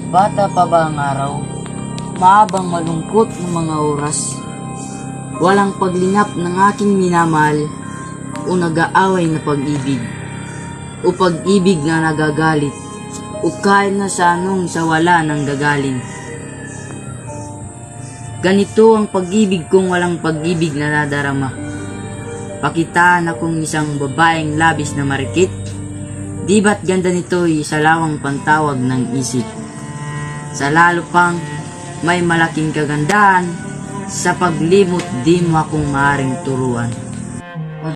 Bata pa ba ang araw? Maabang malungkot ng mga oras. Walang paglingap ng aking minamahal o nag-aaway na pag-ibig o pag-ibig na nagagalit o kahit na sa anong sa wala nang gagaling. Ganito ang pag-ibig kung walang pag-ibig na nadarama. Pakitaan akong isang babaeng labis na marikit. Di ba't ganda nito'y sa lawang pantawag ng isip. Sa lalo pang may malaking kagandahan, sa paglimot di mo akong maaring turuan.